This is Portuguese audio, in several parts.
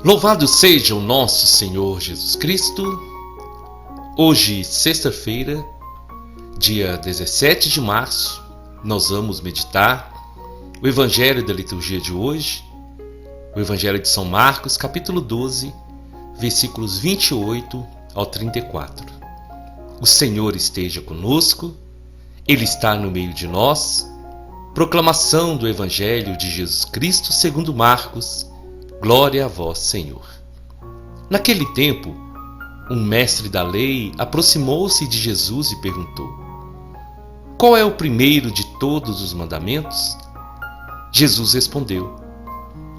Louvado seja o nosso Senhor Jesus Cristo. Hoje, sexta-feira, dia 17 de março, nós vamos meditar o Evangelho da liturgia de hoje, o Evangelho de São Marcos, capítulo 12, versículos 28 ao 34. O Senhor esteja conosco, Ele está no meio de nós. Proclamação do Evangelho de Jesus Cristo segundo Marcos. Glória a vós, Senhor. Naquele tempo, um mestre da lei aproximou-se de Jesus e perguntou: Qual é o primeiro de todos os mandamentos? Jesus respondeu: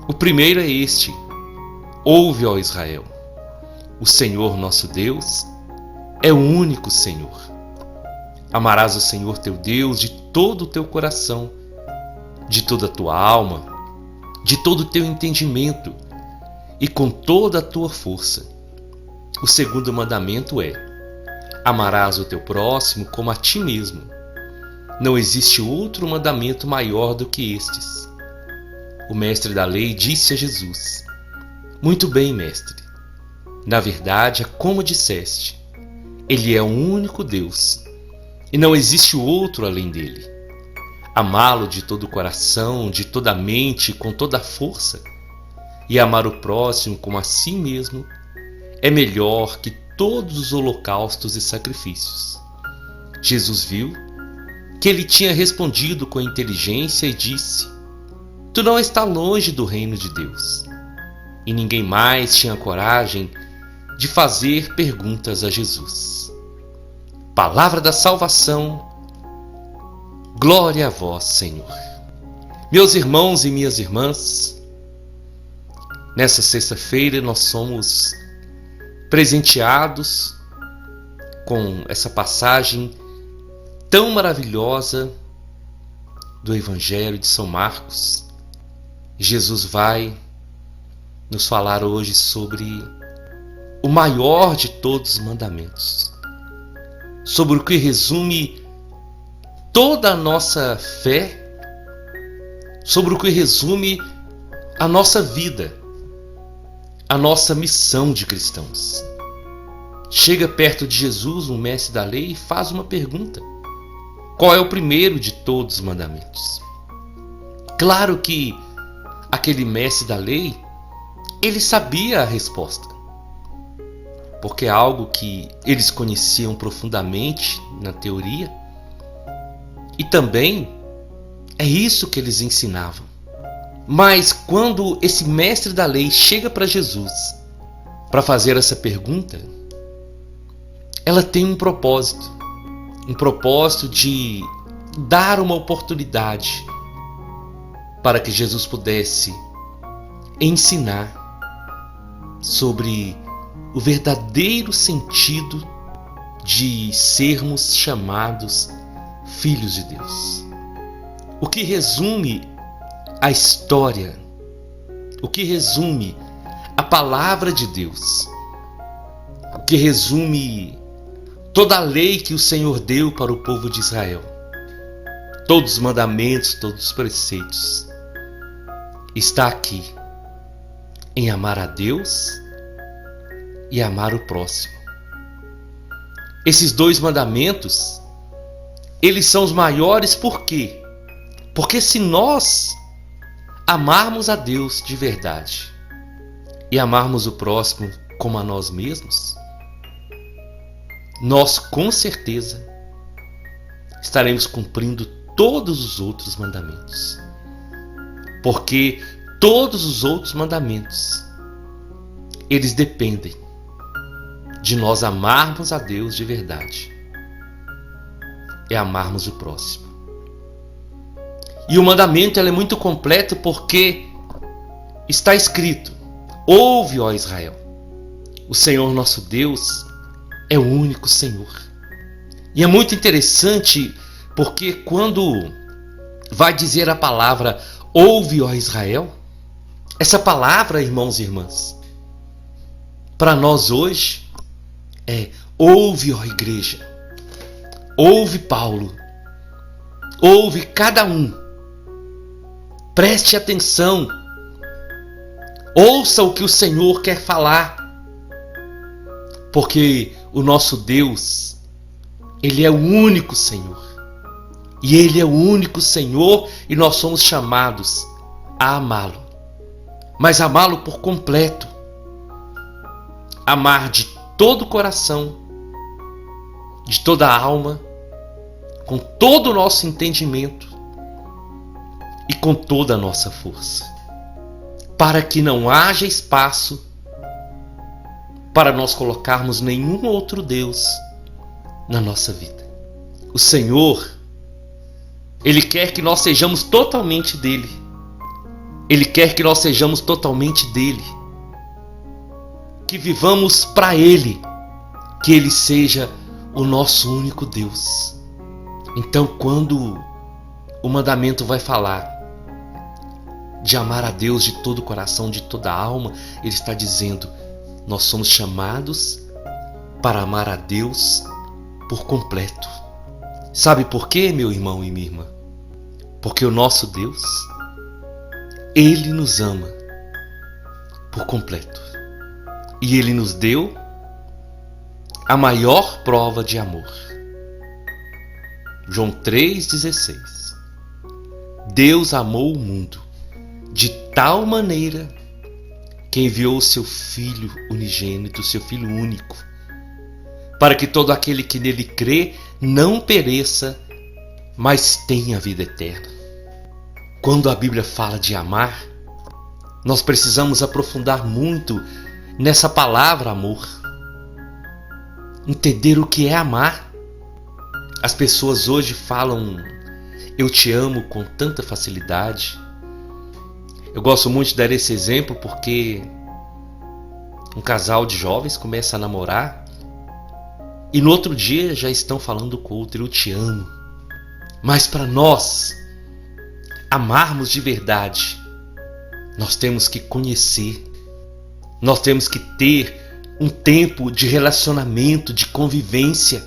O primeiro é este: Ouve, ó Israel, o Senhor nosso Deus é o único Senhor. Amarás o Senhor teu Deus de todo o teu coração, de toda a tua alma, de todo o teu entendimento e com toda a tua força. O segundo mandamento é: amarás o teu próximo como a ti mesmo. Não existe outro mandamento maior do que estes. O mestre da lei disse a Jesus: Muito bem, mestre. Na verdade, é como disseste. Ele é o único Deus, e não existe outro além dele. Amá-lo de todo o coração, de toda a mente e com toda a força, e amar o próximo como a si mesmo, é melhor que todos os holocaustos e sacrifícios. Jesus viu que ele tinha respondido com inteligência e disse: Tu não está longe do reino de Deus. E ninguém mais tinha coragem de fazer perguntas a Jesus. Palavra da salvação. Glória a vós, Senhor. Meus irmãos e minhas irmãs, nessa sexta-feira nós somos presenteados com essa passagem tão maravilhosa do Evangelho de São Marcos. Jesus vai nos falar hoje sobre o maior de todos os mandamentos, sobre o que resume toda a nossa fé, sobre o que resume a nossa vida, a nossa missão de cristãos. Chega perto de Jesus um mestre da lei e faz uma pergunta: qual é o primeiro de todos os mandamentos? Claro que aquele mestre da lei, ele sabia a resposta, porque é algo que eles conheciam profundamente na teoria, e também é isso que eles ensinavam. Mas quando esse mestre da lei chega para Jesus para fazer essa pergunta, ela tem um propósito de dar uma oportunidade para que Jesus pudesse ensinar sobre o verdadeiro sentido de sermos chamados filhos de Deus. O que resume a história, o que resume a palavra de Deus, o que resume toda a lei que o Senhor deu para o povo de Israel, todos os mandamentos, todos os preceitos, está aqui em amar a Deus e amar o próximo. Esses dois mandamentos, eles são os maiores por quê? Porque se nós amarmos a Deus de verdade e amarmos o próximo como a nós mesmos, nós com certeza estaremos cumprindo todos os outros mandamentos. Porque todos os outros mandamentos, eles dependem de nós amarmos a Deus de verdade e amarmos o próximo. E o mandamento é muito completo porque está escrito: Ouve, ó Israel, o Senhor nosso Deus é o único Senhor. E é muito interessante porque quando vai dizer a palavra ouve, ó Israel, essa palavra, irmãos e irmãs, para nós hoje é ouve, ó igreja, ouve Paulo, ouve cada um, preste atenção, Ouça o que o Senhor quer falar. Porque o nosso Deus, Ele é o único Senhor. E Ele é o único Senhor e nós somos chamados a amá-lo. Mas amá-lo por completo. Amar de todo o coração, de toda a alma, com todo o nosso entendimento e com toda a nossa força. Para que não haja espaço para nós colocarmos nenhum outro Deus na nossa vida. O Senhor, Ele quer que nós sejamos totalmente dele. Ele quer que nós sejamos totalmente dele. Que vivamos para Ele. Que Ele seja o nosso único Deus. Então, quando o mandamento vai falar de amar a Deus de todo o coração, de toda a alma, Ele está dizendo: nós somos chamados para amar a Deus por completo. Sabe por quê, meu irmão e minha irmã? Porque o nosso Deus, Ele nos ama por completo. E Ele nos deu a maior prova de amor. João 3,16. Deus amou o mundo de tal maneira que enviou o seu Filho unigênito, o seu Filho único, para que todo aquele que nele crê não pereça, mas tenha a vida eterna. Quando a Bíblia fala de amar, nós precisamos aprofundar muito nessa palavra amor. Entender o que é amar. As pessoas hoje falam eu te amo com tanta facilidade. Eu gosto muito de dar esse exemplo porque um casal de jovens começa a namorar e no outro dia já estão falando com o outro: eu te amo. Mas para nós amarmos de verdade, nós temos que conhecer, nós temos que ter um tempo de relacionamento, de convivência.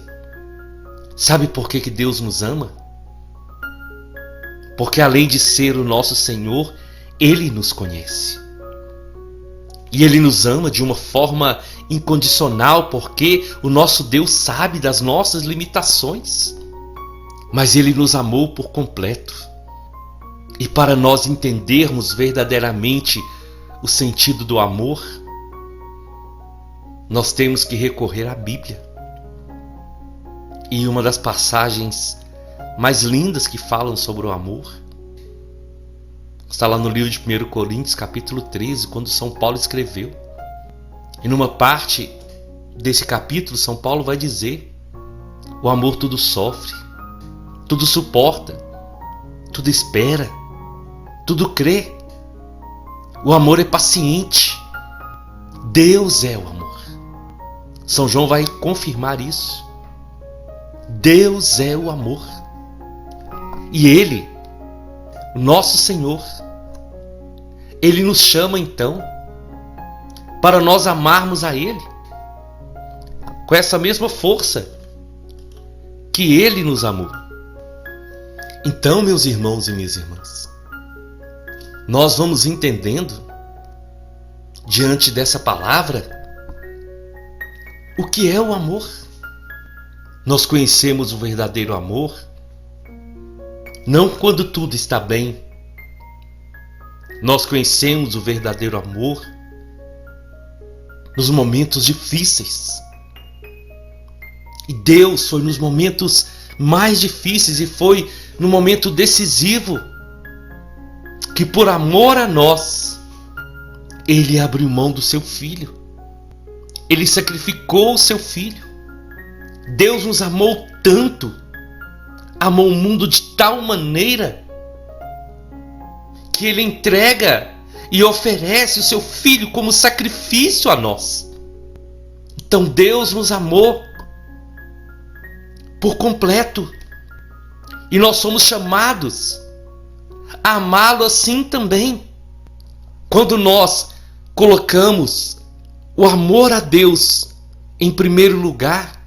Sabe por que Deus nos ama? Porque além de ser o nosso Senhor, Ele nos conhece. E Ele nos ama de uma forma incondicional, porque o nosso Deus sabe das nossas limitações. Mas Ele nos amou por completo. E para nós entendermos verdadeiramente o sentido do amor, nós temos que recorrer à Bíblia. E uma das passagens mais lindas que falam sobre o amor está lá no livro de 1 Coríntios, capítulo 13, quando São Paulo escreveu. E numa parte desse capítulo, São Paulo vai dizer: o amor tudo sofre, tudo suporta, tudo espera, tudo crê. O amor é paciente. Deus é o amor. São João vai confirmar isso. Deus é o amor. E Ele, o nosso Senhor, Ele nos chama então para nós amarmos a Ele com essa mesma força que Ele nos amou. Então, meus irmãos e minhas irmãs, nós vamos entendendo diante dessa palavra o que é o amor. Nós conhecemos o verdadeiro amor não quando tudo está bem. Nós conhecemos o verdadeiro amor nos momentos difíceis. E Deus foi nos momentos mais difíceis e foi no momento decisivo que, por amor a nós, Ele abriu mão do seu Filho. Ele sacrificou o seu Filho. Deus nos amou tanto, amou o mundo de tal maneira, que Ele entrega e oferece o seu Filho como sacrifício a nós. Então Deus nos amou por completo. E nós somos chamados a amá-lo assim também. Quando nós colocamos o amor a Deus em primeiro lugar,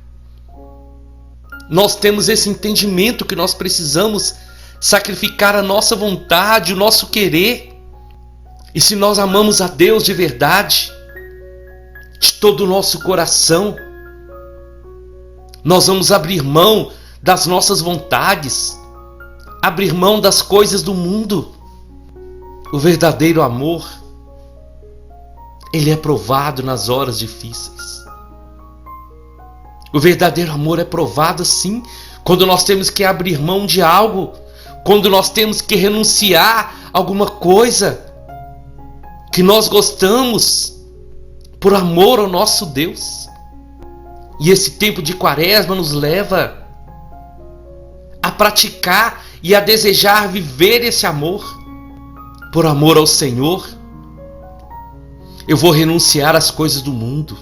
nós temos esse entendimento que nós precisamos sacrificar a nossa vontade, o nosso querer, E se nós amamos a Deus de verdade, de todo o nosso coração, nós vamos abrir mão das nossas vontades, abrir mão das coisas do mundo. O verdadeiro amor, ele é provado nas horas difíceis. O verdadeiro amor é provado sim, quando nós temos que abrir mão de algo, quando nós temos que renunciar a alguma coisa que nós gostamos, por amor ao nosso Deus. E esse tempo de Quaresma nos leva a praticar e a desejar viver esse amor. Por amor ao Senhor, eu vou renunciar às coisas do mundo.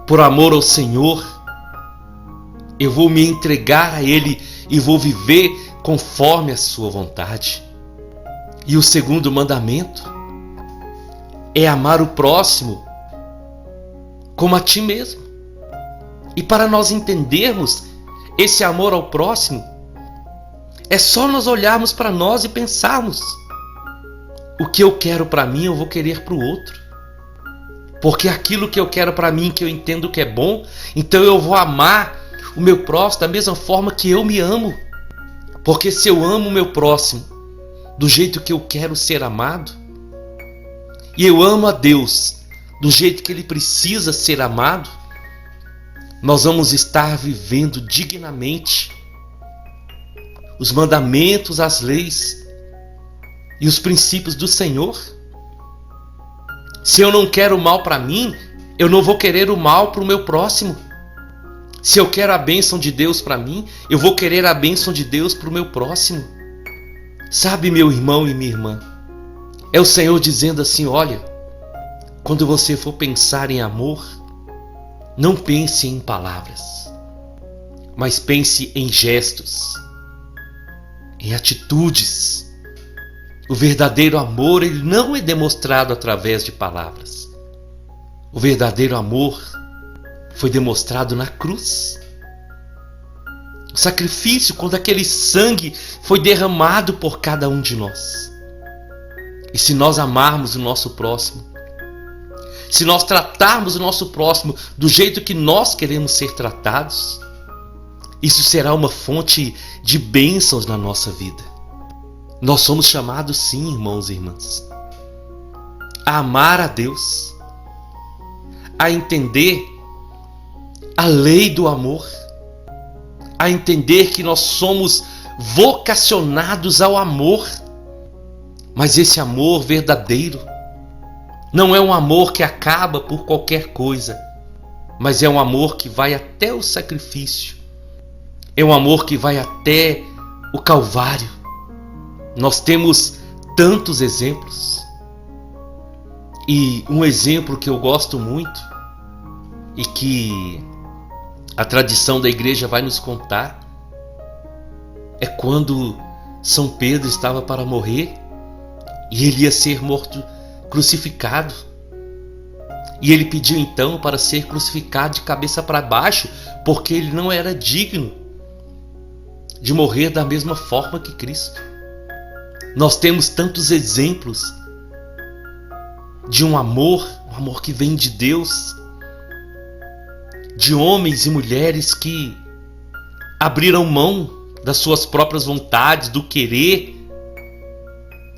Por amor ao Senhor, eu vou me entregar a Ele e vou viver conforme a sua vontade. E o segundo mandamento é amar o próximo como a ti mesmo. E para nós entendermos esse amor ao próximo, é só nós olharmos para nós e pensarmos: o que eu quero para mim, eu vou querer para o outro. Porque aquilo que eu quero para mim, que eu entendo que é bom, então eu vou amar o meu próximo da mesma forma que eu me amo. Porque se eu amo o meu próximo do jeito que eu quero ser amado, e eu amo a Deus do jeito que Ele precisa ser amado, nós vamos estar vivendo dignamente os mandamentos, as leis e os princípios do Senhor. Se eu não quero o mal para mim, eu não vou querer o mal para o meu próximo. Se eu quero a bênção de Deus para mim, eu vou querer a bênção de Deus para o meu próximo. Sabe, meu irmão e minha irmã, é o Senhor dizendo assim: olha, quando você for pensar em amor, não pense em palavras, mas pense em gestos, em atitudes. O verdadeiro amor, ele não é demonstrado através de palavras. O verdadeiro amor foi demonstrado na cruz. O sacrifício, quando aquele sangue foi derramado por cada um de nós. E se nós amarmos o nosso próximo, se nós tratarmos o nosso próximo do jeito que nós queremos ser tratados, isso será uma fonte de bênçãos na nossa vida. Nós somos chamados sim, irmãos e irmãs, a amar a Deus, a entender a lei do amor, a entender que nós somos vocacionados ao amor, mas esse amor verdadeiro não é um amor que acaba por qualquer coisa, mas é um amor que vai até o sacrifício, é um amor que vai até o Calvário. Nós temos tantos exemplos, e um exemplo que eu gosto muito e que a tradição da igreja vai nos contar é quando São Pedro estava para morrer e ele ia ser morto, crucificado, e ele pediu então para ser crucificado de cabeça para baixo, porque ele não era digno de morrer da mesma forma que Cristo. Nós temos tantos exemplos de um amor que vem de Deus, de homens e mulheres que abriram mão das suas próprias vontades, do querer,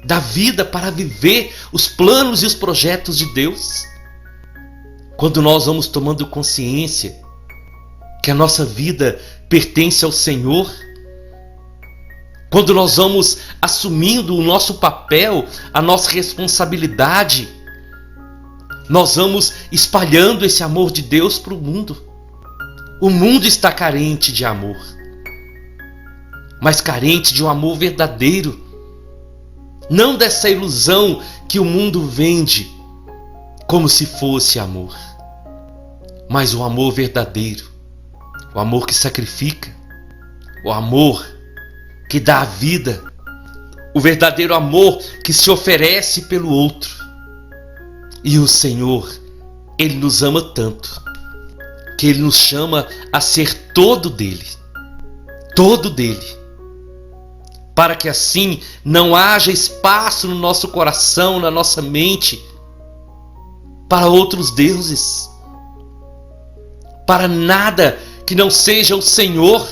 da vida para viver os planos e os projetos de Deus. Quando nós vamos tomando consciência que a nossa vida pertence ao Senhor, quando nós vamos assumindo o nosso papel, a nossa responsabilidade, nós vamos espalhando esse amor de Deus para o mundo. O mundo está carente de amor, mas carente de um amor verdadeiro, não dessa ilusão que o mundo vende como se fosse amor, mas o amor verdadeiro, o amor que sacrifica, o amor que dá a vida, o verdadeiro amor que se oferece pelo outro. E o Senhor, Ele nos ama tanto, que Ele nos chama a ser todo dele, para que assim não haja espaço no nosso coração, na nossa mente, para outros deuses, para nada que não seja o Senhor,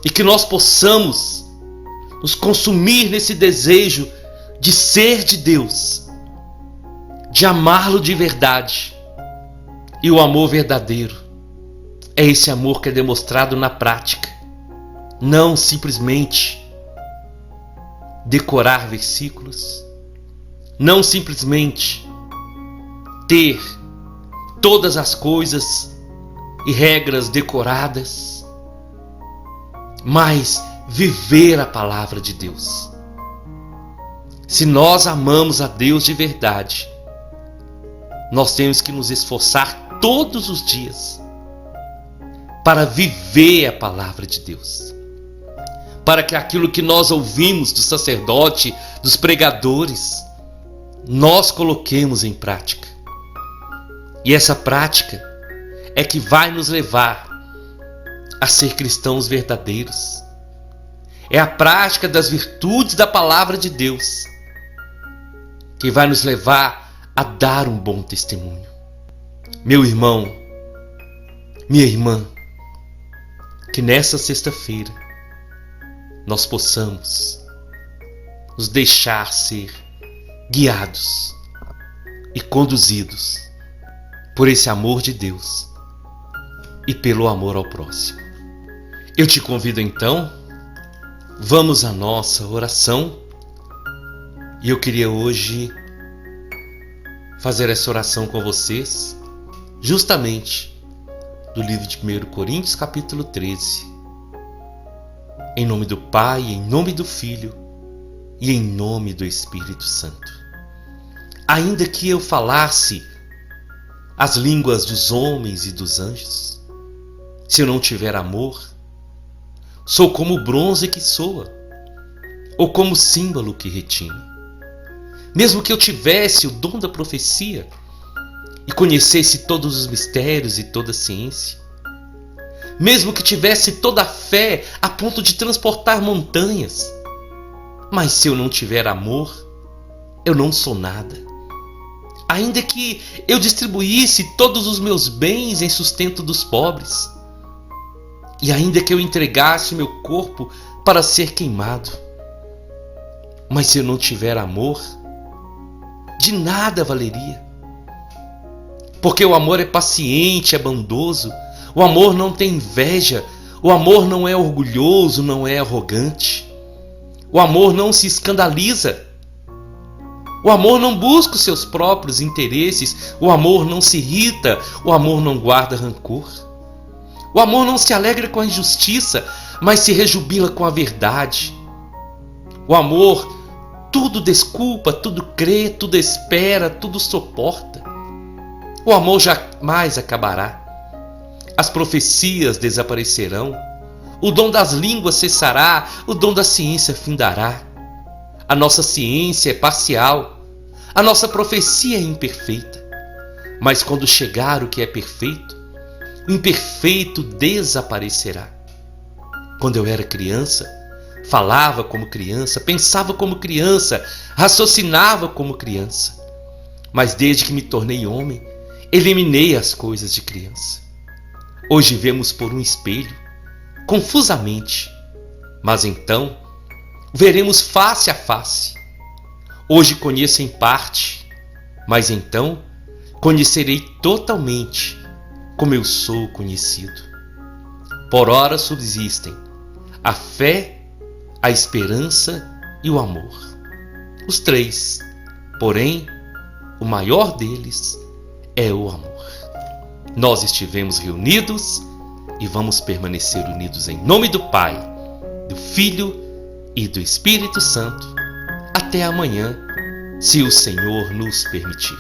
e que nós possamos nos consumir nesse desejo de ser de Deus, de amá-lo de verdade. E o amor verdadeiro é esse amor que é demonstrado na prática, não simplesmente decorar versículos, não simplesmente ter todas as coisas e regras decoradas, mas viver a palavra de Deus. Se nós amamos a Deus de verdade, nós temos que nos esforçar todos os dias para viver a palavra de Deus, para que aquilo que nós ouvimos do sacerdote, dos pregadores, nós coloquemos em prática. E essa prática é que vai nos levar a ser cristãos verdadeiros. É a prática das virtudes da palavra de Deus que vai nos levar a dar um bom testemunho. Meu irmão, minha irmã, que nessa sexta-feira nós possamos nos deixar ser guiados e conduzidos por esse amor de Deus e pelo amor ao próximo. Eu te convido então, vamos à nossa oração, e eu queria hoje fazer essa oração com vocês, justamente do livro de 1 Coríntios, capítulo 13. Em nome do Pai, em nome do Filho e em nome do Espírito Santo. Ainda que eu falasse as línguas dos homens e dos anjos, se eu não tiver amor, sou como o bronze que soa, ou como o símbolo que retina. Mesmo que eu tivesse o dom da profecia e conhecesse todos os mistérios e toda a ciência, mesmo que tivesse toda a fé a ponto de transportar montanhas, mas se eu não tiver amor, eu não sou nada. Ainda que eu distribuísse todos os meus bens em sustento dos pobres, e ainda que eu entregasse meu corpo para ser queimado, mas se eu não tiver amor, de nada valeria. Porque o amor é paciente, é bondoso, o amor não tem inveja, o amor não é orgulhoso, não é arrogante, o amor não se escandaliza, o amor não busca os seus próprios interesses, o amor não se irrita, o amor não guarda rancor, o amor não se alegra com a injustiça, mas se rejubila com a verdade. O amor tudo desculpa, tudo crê, tudo espera, tudo suporta. O amor jamais acabará. As profecias desaparecerão. O dom das línguas cessará, o dom da ciência findará. A nossa ciência é parcial, a nossa profecia é imperfeita. Mas quando chegar o que é perfeito, o imperfeito desaparecerá. Quando eu era criança, falava como criança, pensava como criança, raciocinava como criança. Mas desde que me tornei homem, eliminei as coisas de criança. Hoje vemos por um espelho, confusamente, mas então veremos face a face. Hoje conheço em parte, mas então conhecerei totalmente como eu sou conhecido. Por ora subsistem a fé, a esperança e o amor. Os três, porém, o maior deles é o amor. Nós estivemos reunidos e vamos permanecer unidos em nome do Pai, do Filho e do Espírito Santo até amanhã, se o Senhor nos permitir.